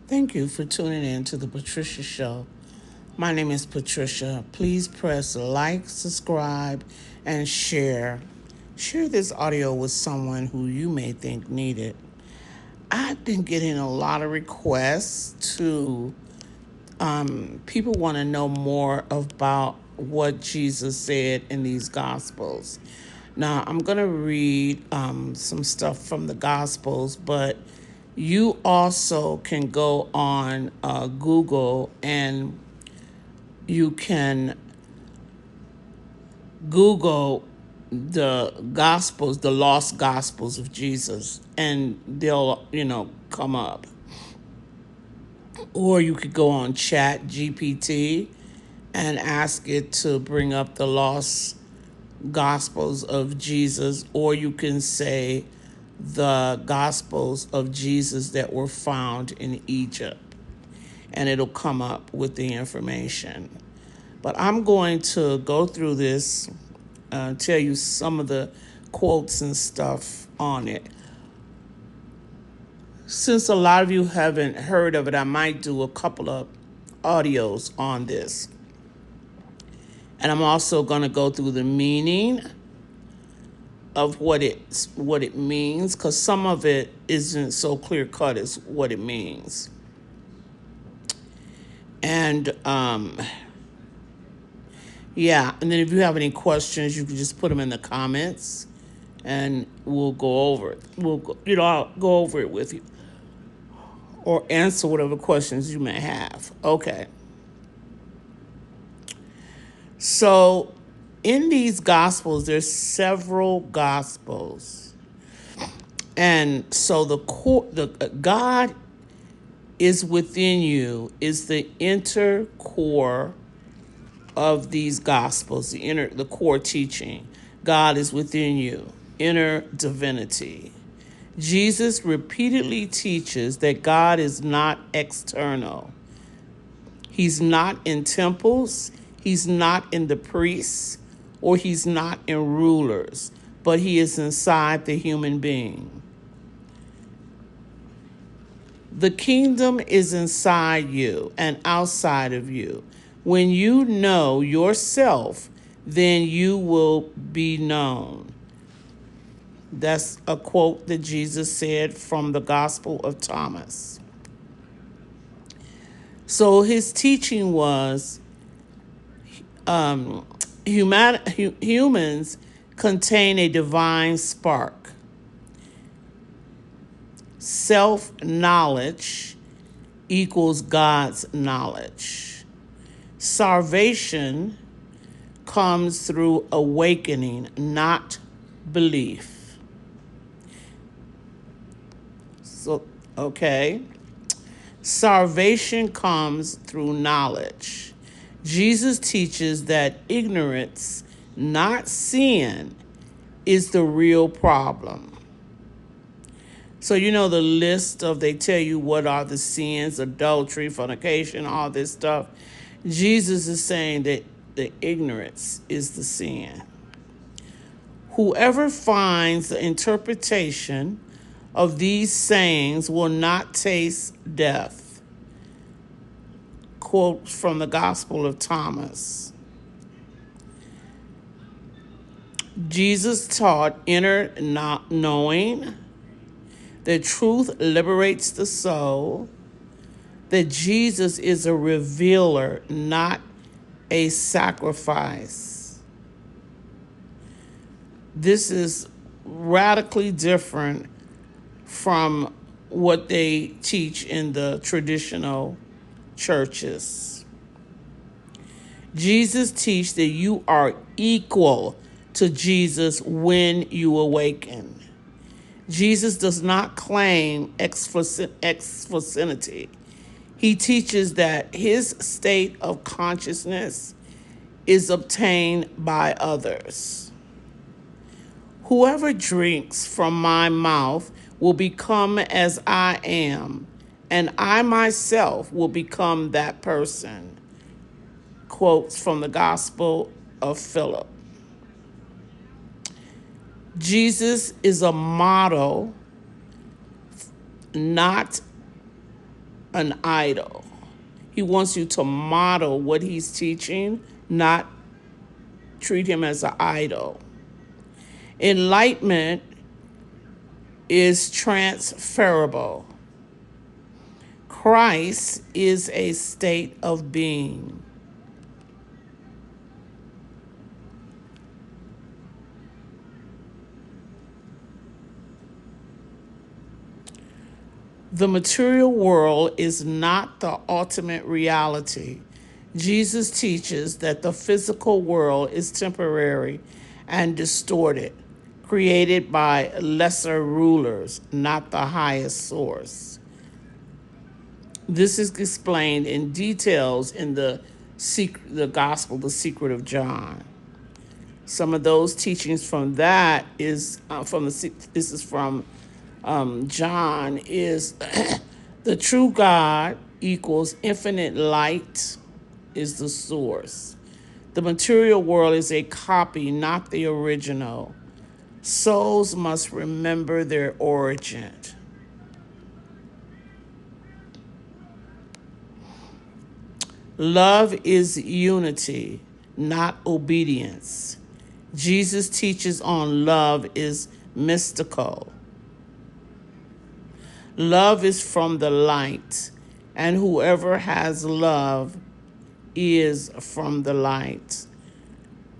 Thank you for tuning in to the Patricia Show. My name is Patricia. Please press like, subscribe, and share. Share this audio with someone who you may think need it. I've been getting a lot of requests to people want to know more about what Jesus said in these Gospels. Now, I'm going to read some stuff from the Gospels, but you also can go on Google and you can Google the Gospels, the lost Gospels of Jesus, and they'll, come up. Or you could go on Chat GPT and ask it to bring up the lost Gospels of Jesus, or you can say the Gospels of Jesus that were found in Egypt, and it'll come up with the information. But I'm going to go through this, tell you some of the quotes and stuff on it. Since a lot of you haven't heard of it, I might do a couple of audios on this. And I'm also going to go through the meaning of what it means, because some of it isn't so clear cut as what it means. And yeah, and then if you have any questions, you can just put them in the comments, and we'll go over it. I'll go over it with you, or answer whatever questions you may have. Okay. So, in these Gospels, there's several Gospels, and so the God is within you is the inner core of these Gospels, the core teaching. God is within you, inner divinity. Jesus repeatedly teaches that God is not external. He's not in temples, he's not in the priests, or he's not in rulers, but he is inside the human being. The kingdom is inside you and outside of you. When you know yourself, then you will be known. That's a quote that Jesus said from the Gospel of Thomas. So his teaching was humans contain a divine spark. Self-knowledge equals God's knowledge. Salvation comes through awakening, not belief. So, okay. Salvation comes through knowledge. Jesus teaches that ignorance, not sin, is the real problem. So the list of, they tell you what are the sins: adultery, fornication, all this stuff. Jesus is saying that the ignorance is the sin. Whoever finds the interpretation of these sayings will not taste death. Quote from the Gospel of Thomas. Jesus taught inner knowing, that truth liberates the soul, that Jesus is a revealer, not a sacrifice. This is radically different from what they teach in the traditional churches. Jesus teaches that you are equal to Jesus when you awaken. Jesus does not claim exclusivity. He teaches that his state of consciousness is obtained by others. Whoever drinks from my mouth will become as I am, and I myself will become that person. Quotes from the Gospel of Philip. Jesus is a model, not an idol. He wants you to model what he's teaching, not treat him as an idol. Enlightenment is transferable. Christ is a state of being. The material world is not the ultimate reality. Jesus teaches that the physical world is temporary and distorted, created by lesser rulers, not the highest source. This is explained in details in the Gospel, The Secret of John. Some of those teachings from that is this is from John, is the true God equals infinite light is the source. The material world is a copy, not the original. Souls must remember their origin. Love is unity, not obedience. Jesus teaches on love is mystical. Love is from the light, and whoever has love is from the light.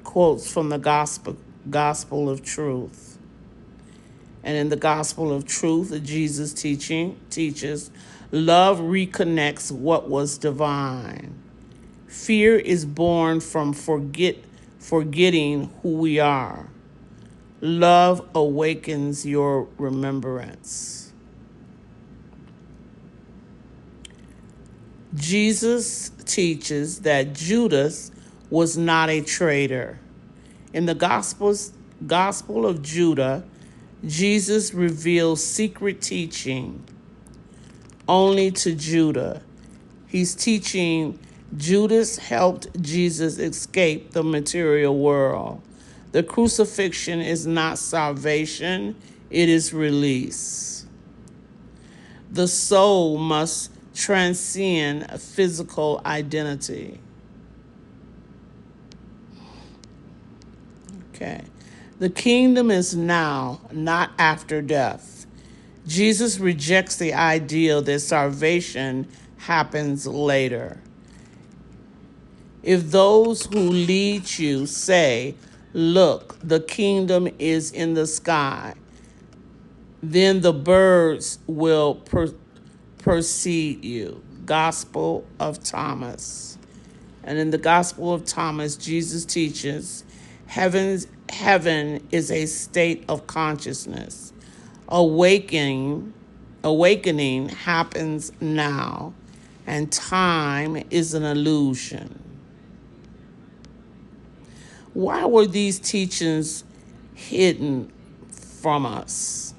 Quotes from the Gospel of Truth. And in the Gospel of Truth, Jesus teaches, love reconnects what was divine. Fear is born from forgetting who we are. Love awakens your remembrance. Jesus teaches that Judas was not a traitor. In the Gospel of Judah, Jesus reveals secret teaching only to Judah. He's teaching Judas helped Jesus escape the material world. The crucifixion is not salvation, it is release. The soul must transcend physical identity. Okay. The kingdom is now, not after death. Jesus rejects the idea that salvation happens later. If those who lead you say, look, the kingdom is in the sky, then the birds will precede you. Gospel of Thomas. And in the Gospel of Thomas, Jesus teaches heaven is a state of consciousness. Awakening happens now, and time is an illusion. Why were these teachings hidden from us?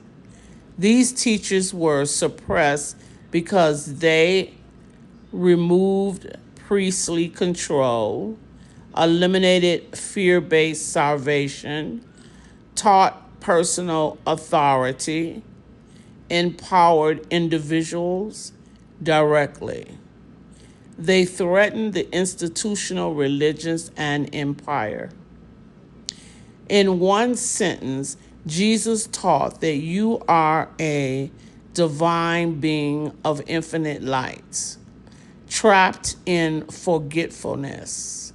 These teachers were suppressed because they removed priestly control, eliminated fear-based salvation, taught personal authority, empowered individuals directly. They threatened the institutional religions and empire. In one sentence, Jesus taught that you are a divine being of infinite light, trapped in forgetfulness,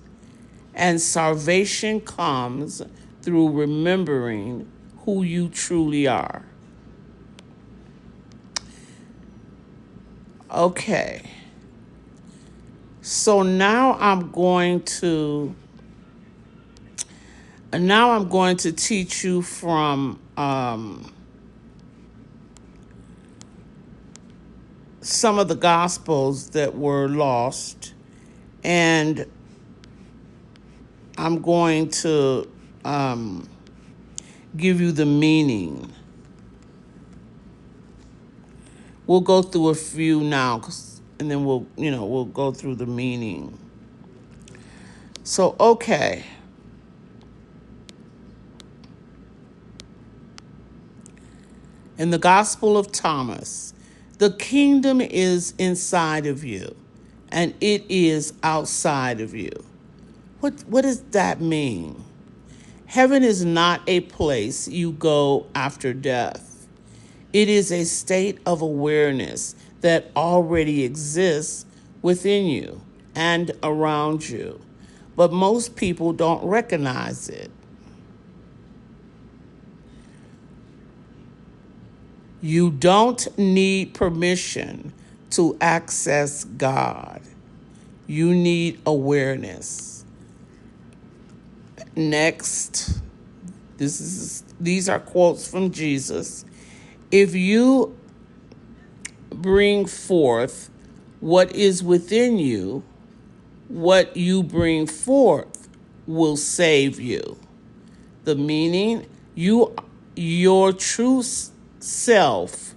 and salvation comes through remembering who you truly are. Okay, so now I'm going to teach you from some of the Gospels that were lost, and I'm going to give you the meaning. We'll go through a few now, and then we'll go through the meaning. So, okay. In the Gospel of Thomas, The kingdom is inside of you, and it is outside of you. What does that mean? Heaven is not a place you go after death. It is a state of awareness that already exists within you and around you, but most people don't recognize it. You don't need permission to access God. You need awareness. Next, these are quotes from Jesus. If you bring forth what is within you, what you bring forth will save you. The meaning, your true self,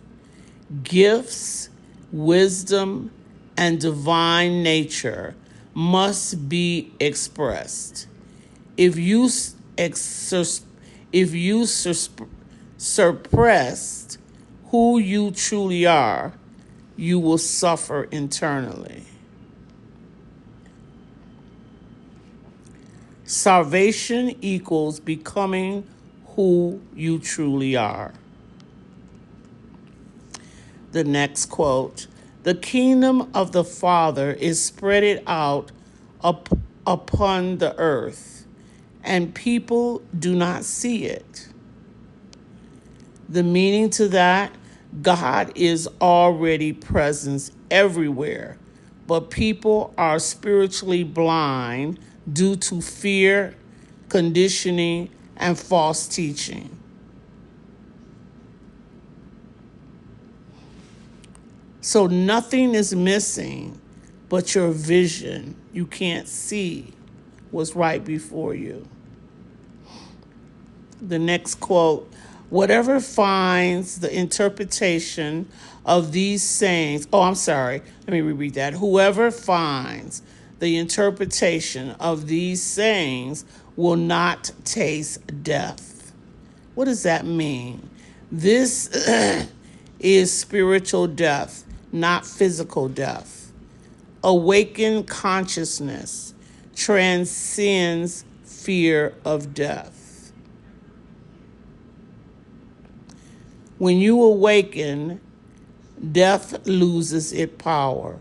gifts, wisdom, and divine nature must be expressed. If you suppress who you truly are, you will suffer internally. Salvation equals becoming who you truly are. The next quote, the kingdom of the Father is spread out upon the earth, and people do not see it. The meaning to that, God is already present everywhere, but people are spiritually blind due to fear, conditioning, and false teaching. So nothing is missing but your vision. You can't see what's right before you. The next quote, whatever finds the interpretation of these sayings, let me reread that. Whoever finds the interpretation of these sayings will not taste death. What does that mean? This is spiritual death, not physical death. Awakened consciousness transcends fear of death. When you awaken, death loses its power.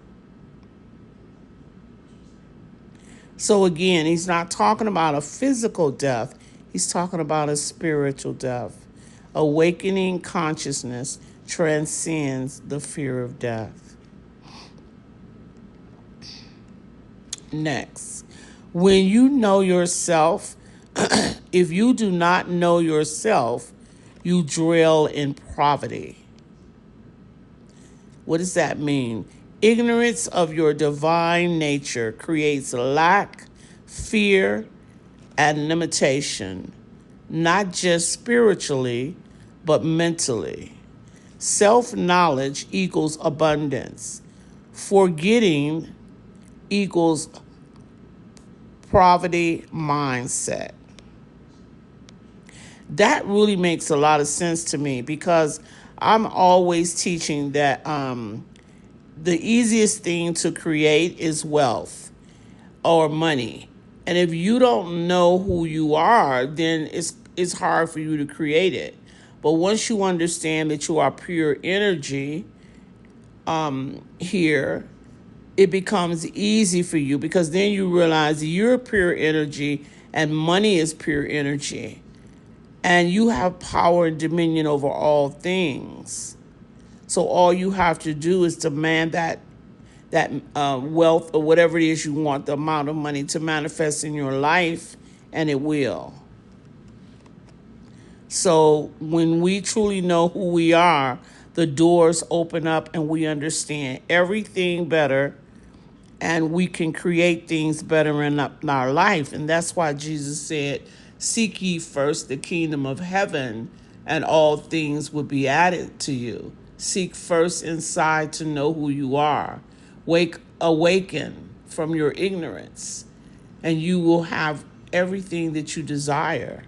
So again, he's not talking about a physical death. He's talking about a spiritual death. Awakening consciousness transcends the fear of death. Next, when you know yourself, if you do not know yourself, you dwell in poverty. What does that mean? Ignorance of your divine nature creates lack, fear, and limitation, not just spiritually, but mentally. Self-knowledge equals abundance. Forgetting equals poverty mindset. That really makes a lot of sense to me because I'm always teaching that the easiest thing to create is wealth or money. And if you don't know who you are, then it's hard for you to create it. But once you understand that you are pure energy here, it becomes easy for you because then you realize you're pure energy and money is pure energy. And you have power and dominion over all things. So all you have to do is demand that wealth or whatever it is you want, the amount of money to manifest in your life, and it will. So when we truly know who we are, the doors open up and we understand everything better, and we can create things better in our life. And that's why Jesus said, seek ye first the kingdom of heaven, and all things will be added to you. Seek first inside to know who you are. Awaken from your ignorance, and you will have everything that you desire.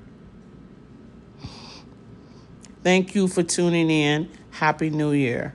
Thank you for tuning in. Happy New Year.